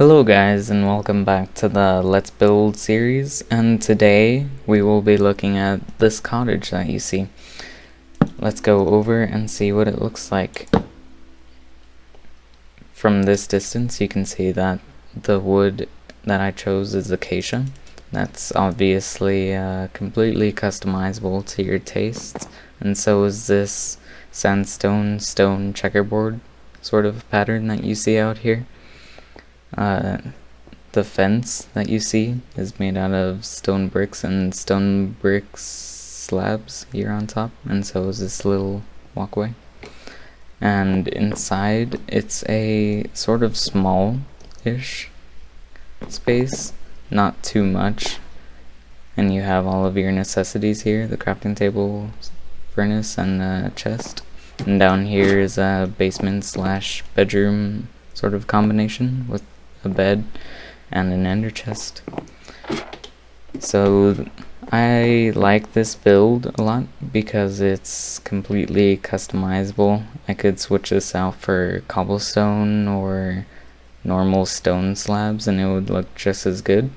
Hello guys, and welcome back to the Let's Build series, and today we will be looking at this cottage that you see. Let's go over and see what it looks like. From this distance you can see that the wood that I chose is acacia. That's obviously completely customizable to your tastes, and so is this sandstone stone checkerboard sort of pattern that you see out here. The fence that you see is made out of stone bricks and stone bricks slabs here on top, and so is this little walkway. And inside it's a sort of small-ish space, not too much, and you have all of your necessities here: the crafting table, furnace, and a chest. And down here is a basement slash bedroom sort of combination with a bed and an ender chest. So I like this build a lot because it's completely customizable. I could switch this out for cobblestone or normal stone slabs and it would look just as good.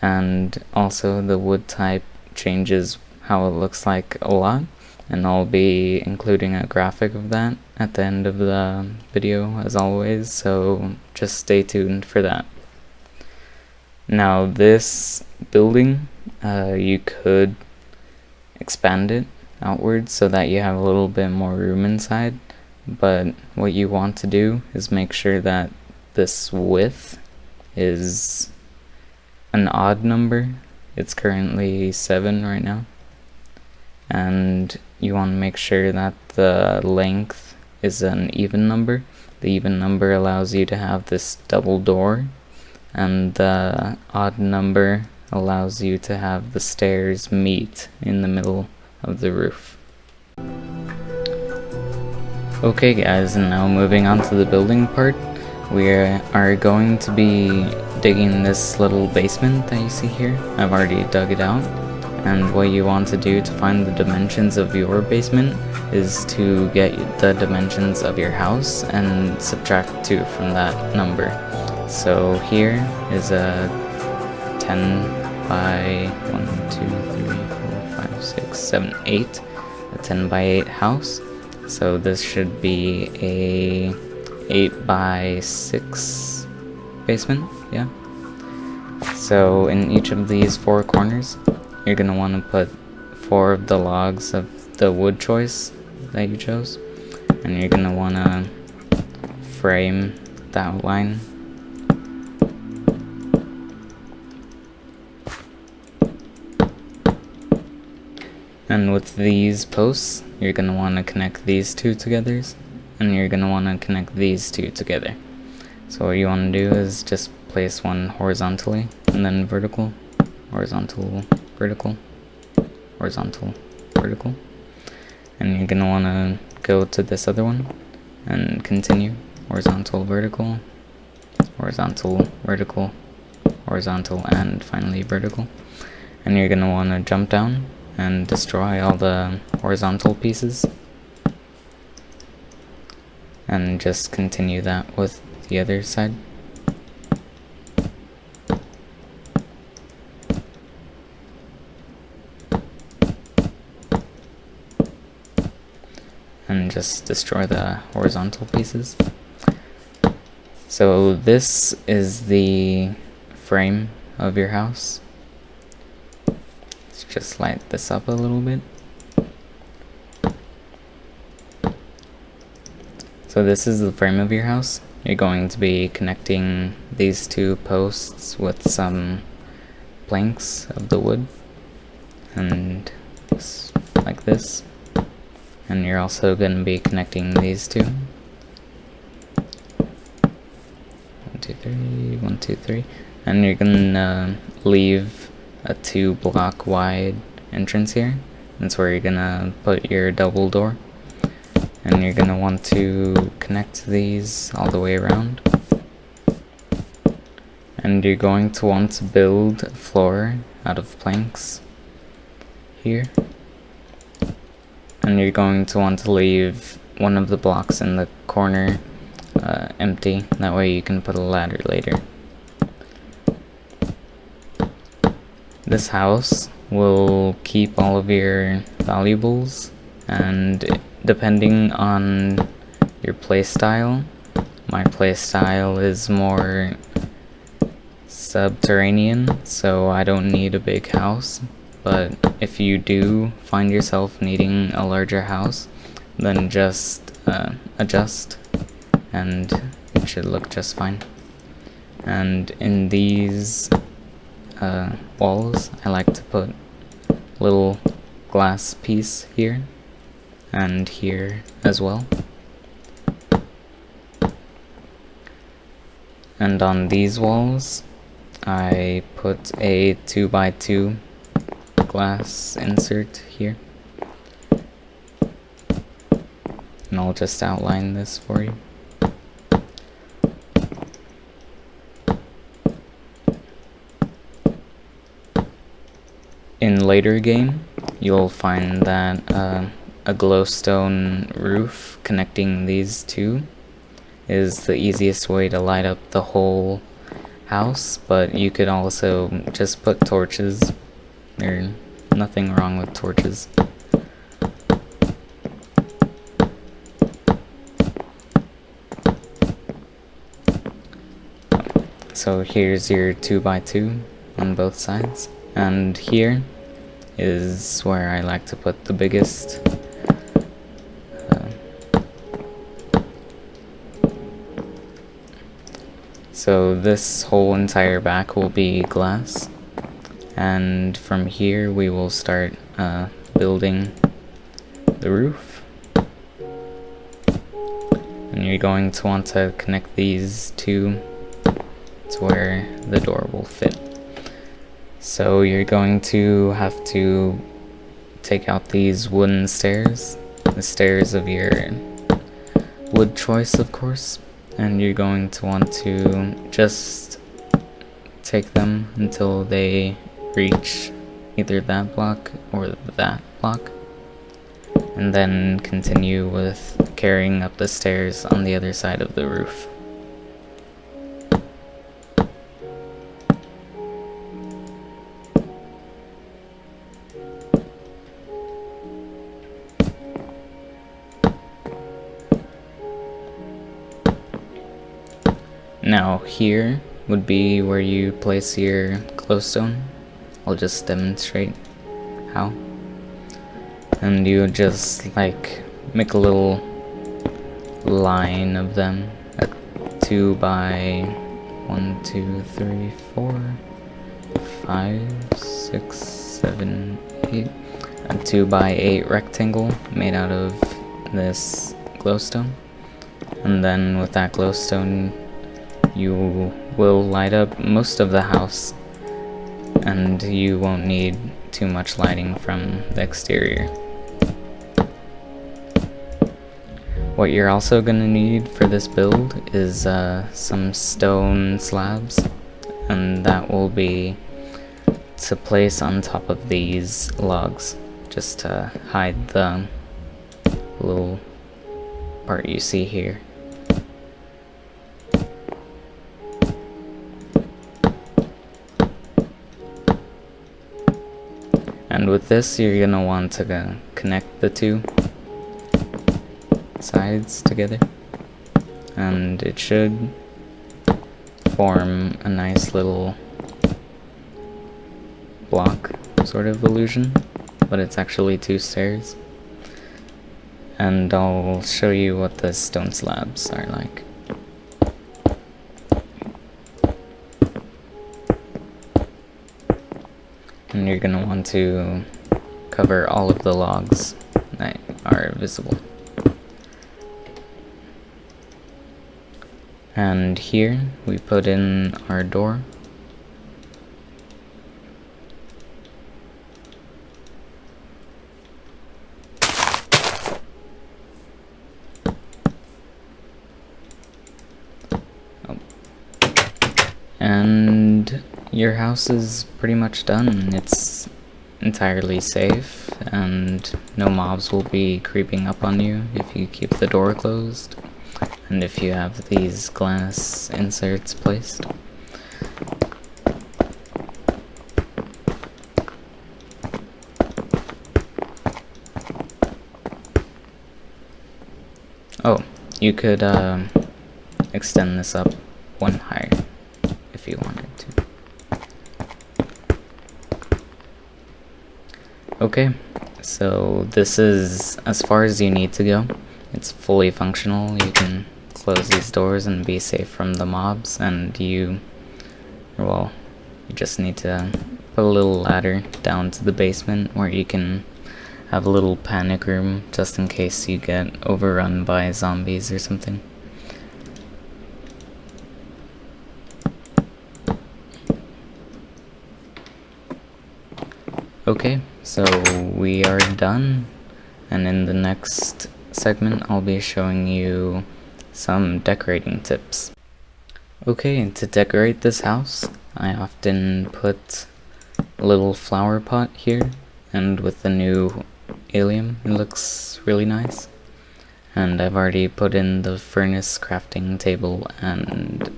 And also the wood type changes how it looks like a lot, and I'll be including a graphic of that at the end of the video as always, so just stay tuned for that. Now this building, you could expand it outwards so that you have a little bit more room inside, but what you want to do is make sure that this width is an odd number. It's currently 7 right now, and you want to make sure that the length is an even number. The even number allows you to have this double door, and the odd number allows you to have the stairs meet in the middle of the roof. Okay guys, and now moving on to the building part, we are going to be digging this little basement that you see here. I've already dug it out. And what you want to do to find the dimensions of your basement is to get the dimensions of your house and subtract 2 from that number. So here is a 10 by 1, 2, 3, 4, 5, 6, 7, 8. A 10 by 8 house. So this should be a 8 by 6 basement, yeah. So in each of these 4 corners, you're going to want to put 4 of the logs of the wood choice that you chose, and you're going to want to frame the outline. And with these posts, you're going to want to connect these 2 together, and you're going to want to connect these 2 together. So what you want to do is just place one horizontally, and then vertical, horizontal, vertical, horizontal, vertical, and you're gonna want to go to this other one and continue horizontal, vertical, horizontal, vertical, horizontal, and finally vertical. And you're gonna want to jump down and destroy all the horizontal pieces, and just continue that with the other side. And just destroy the horizontal pieces. So this is the frame of your house. Let's just light this up a little bit. So this is the frame of your house. You're going to be connecting these 2 posts with some planks of the wood, and just like this. And you're also going to be connecting these 2. 1, 2, 3, 1, 2, 3. And you're going to leave a 2 block wide entrance here. That's where you're going to put your double door. And you're going to want to connect these all the way around. And you're going to want to build a floor out of planks here. And you're going to want to leave one of the blocks in the corner empty, that way you can put a ladder later. This house will keep all of your valuables, and depending on your playstyle, my playstyle is more subterranean, so I don't need a big house. But if you do find yourself needing a larger house, then just adjust and it should look just fine. And in these walls, I like to put a little glass piece here and here as well. And on these walls, I put a 2x2 glass insert here. And I'll just outline this for you. In later game, you'll find that a glowstone roof connecting these two is the easiest way to light up the whole house, but you could also just put torches. There's nothing wrong with torches. So here's your 2x2 on both sides, and here is where I like to put the biggest so this whole entire back will be glass, and from here we will start building the roof. And you're going to want to connect these two to where the door will fit. So you're going to have to take out these wooden stairs, the stairs of your wood choice, of course, and you're going to want to just take them until they reach either that block or that block, and then continue with carrying up the stairs on the other side of the roof. Now here would be where you place your glowstone. I'll just demonstrate how. And you would just like make a little line of them at 2 by 1, 2, 3, 4, 5, 6, 7, 8. A 2 by 8 rectangle made out of this glowstone. And then with that glowstone, you will light up most of the house, and you won't need too much lighting from the exterior. What you're also going to need for this build is some stone slabs, and that will be to place on top of these logs, just to hide the little part you see here. And with this, you're gonna want to connect the two sides together, and it should form a nice little block sort of illusion, but it's actually 2 stairs. And I'll show you what the stone slabs are like. And you're going to want to cover all of the logs that are visible. And here we put in our door. And your house is pretty much done. It's entirely safe, and no mobs will be creeping up on you if you keep the door closed, and if you have these glass inserts placed. you could extend this up one higher if you wanted to. Okay, so this is as far as you need to go. It's fully functional. You can close these doors and be safe from the mobs, and you just need to put a little ladder down to the basement where you can have a little panic room just in case you get overrun by zombies or something. Okay, so we are done, and in the next segment I'll be showing you some decorating tips. Okay, to decorate this house, I often put a little flower pot here, and with the new allium it looks really nice. And I've already put in the furnace crafting table and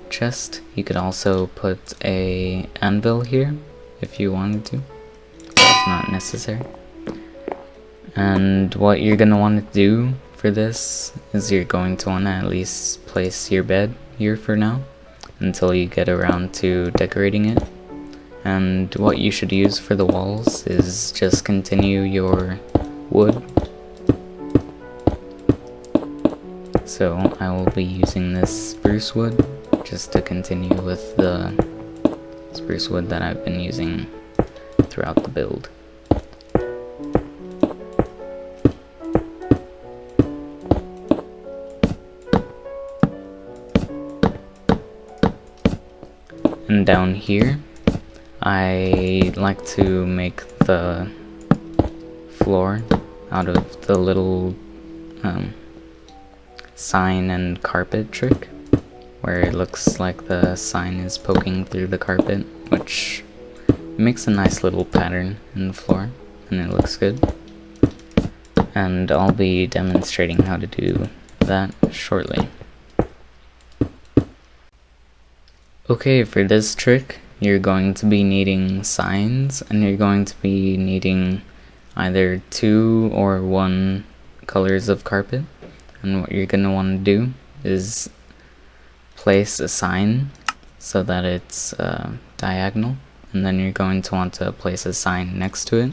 chest. You could also put a anvil here if you wanted to. It's not necessary. And what you're gonna want to do for this is you're going to want to at least place your bed here for now until you get around to decorating it. And what you should use for the walls is just continue your wood. So I will be using this spruce wood just to continue with the spruce wood that I've been using throughout the build. And down here, I like to make the floor out of the little sign and carpet trick, where it looks like the sign is poking through the carpet, which makes a nice little pattern in the floor, and it looks good. And I'll be demonstrating how to do that shortly. Okay, for this trick, you're going to be needing signs, and you're going to be needing either 2 or 1 colors of carpet. And what you're going to want to do is place a sign so that it's diagonal, and then you're going to want to place a sign next to it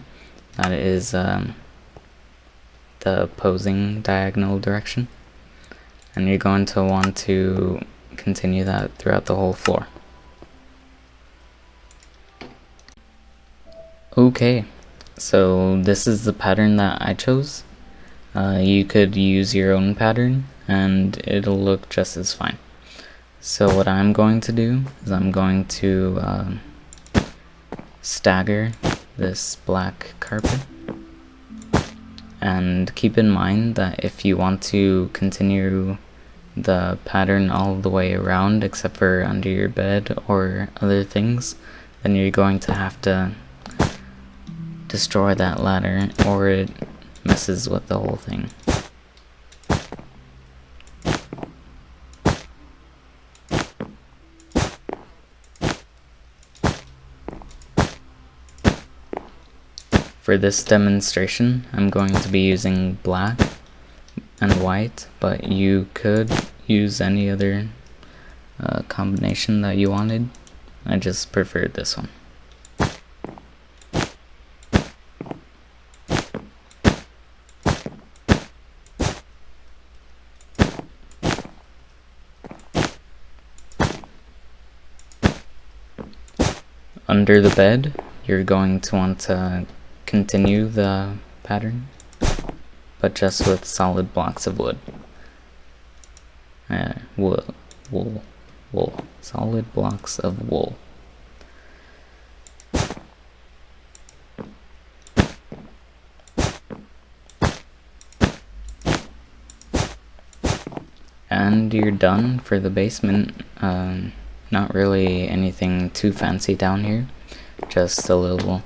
that is the opposing diagonal direction, and you're going to want to continue that throughout the whole floor. Okay, so this is the pattern that I chose. You could use your own pattern and it'll look just as fine. So what I'm going to do is I'm going to stagger this black carpet, and keep in mind that if you want to continue the pattern all the way around except for under your bed or other things, then you're going to have to destroy that ladder or it messes with the whole thing. For this demonstration, I'm going to be using black and white, but you could use any other combination that you wanted. I just preferred this one. Under the bed, you're going to want to continue the pattern, but just with solid blocks of wood. Wool. Solid blocks of wool. And you're done for the basement. Not really anything too fancy down here, just a little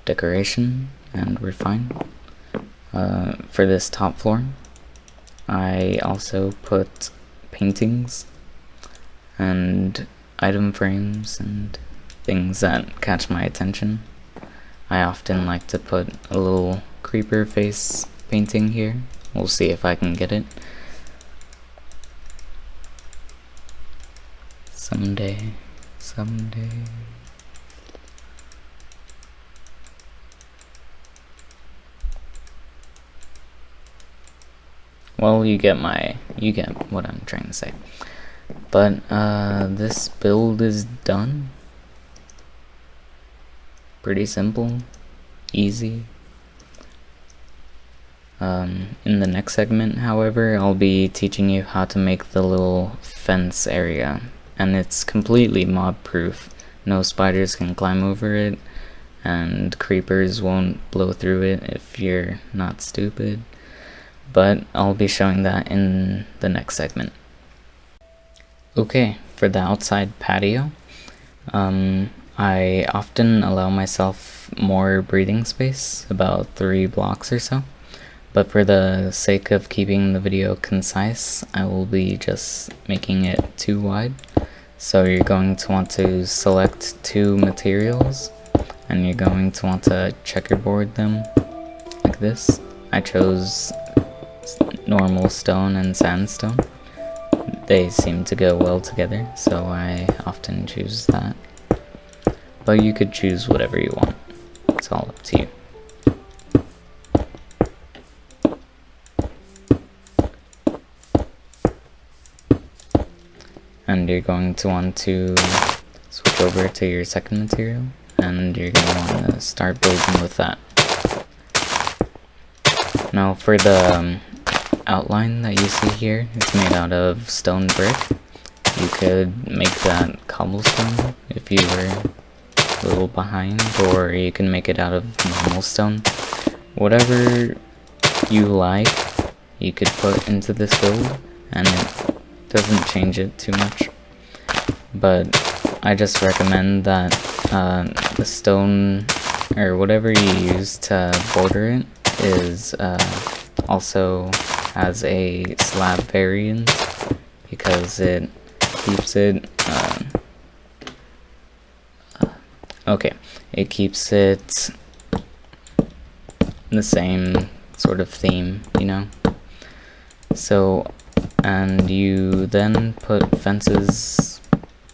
decoration and we're fine. For this top floor, I also put paintings and item frames and things that catch my attention. I often like to put a little creeper face painting here. We'll see if I can get it. Someday, someday. Well, you get what I'm trying to say. But this build is done. Pretty simple, easy. In the next segment, however, I'll be teaching you how to make the little fence area, and it's completely mob proof. No spiders can climb over it, and creepers won't blow through it if you're not stupid. But I'll be showing that in the next segment. Okay, for the outside patio, I often allow myself more breathing space, about 3 blocks or so. But for the sake of keeping the video concise, I will be just making it 2 wide. So you're going to want to select 2 materials, and you're going to want to checkerboard them like this. I chose normal stone and sandstone. They seem to go well together, so I often choose that. But you could choose whatever you want. It's all up to you. And you're going to want to switch over to your second material, and you're going to want to start building with that. Now for the outline that you see here, it's made out of stone brick. You could make that cobblestone if you were a little behind, or you can make it out of normal stone. Whatever you like, you could put into this build, and it doesn't change it too much. But I just recommend that the stone or whatever you use to border it is also has a slab variant, because it keeps it it keeps it the same sort of theme, you know. So, and you then put fences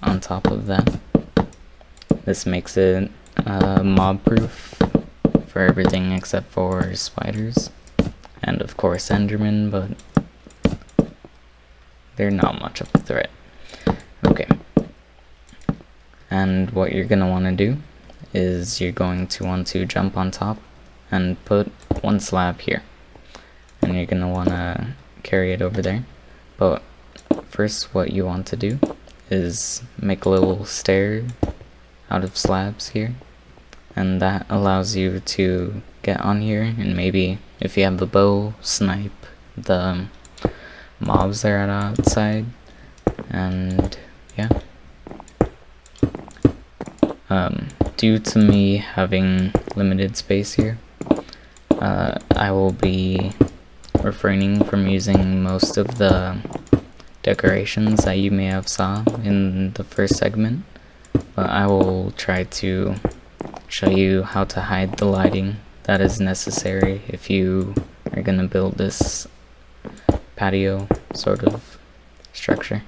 on top of that. This makes it mob proof for everything except for spiders, and of course Enderman, but they're not much of a threat. Okay. And what you're going to want to do is you're going to want to jump on top and put 1 slab here. And you're going to want to carry it over there. But first what you want to do is make a little stair out of slabs here. And that allows you to get on here and maybe, if you have the bow, snipe the mobs that are outside. And yeah. Due to me having limited space here, I will be refraining from using most of the decorations that you may have saw in the first segment, but I will try to show you how to hide the lighting that is necessary if you are going to build this patio sort of structure.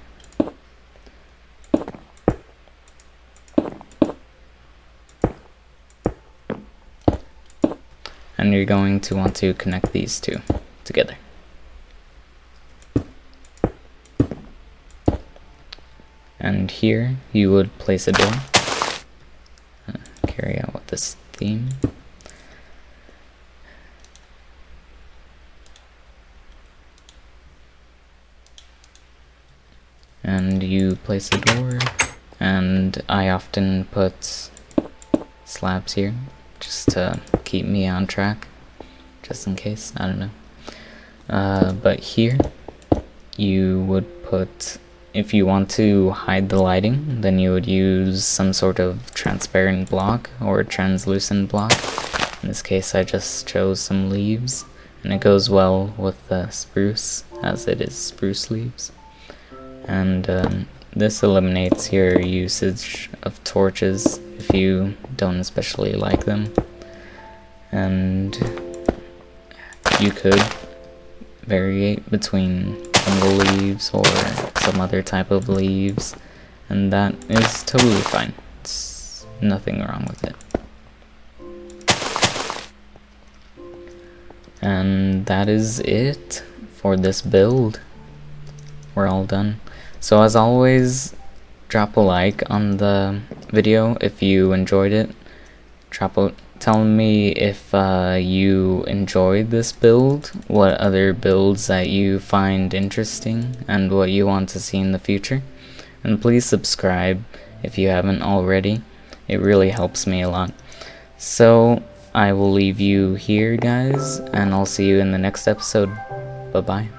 And you're going to want to connect these 2 together. And here you would place a door. Carry out with this theme. And you place a door, and I often put slabs here just to keep me on track, just in case, I don't know. But here you would put, if you want to hide the lighting, then you would use some sort of transparent block or translucent block. In this case I just chose some leaves, and it goes well with the spruce, as it is spruce leaves. And this eliminates your usage of torches if you don't especially like them. And you could variate between jungle leaves or some other type of leaves, and that is totally fine. It's nothing wrong with it. And that is it for this build. We're all done. So as always, drop a like on the video if you enjoyed it. Tell me if you enjoyed this build, what other builds that you find interesting, and what you want to see in the future. And please subscribe if you haven't already. It really helps me a lot. So I will leave you here, guys, and I'll see you in the next episode. Bye-bye.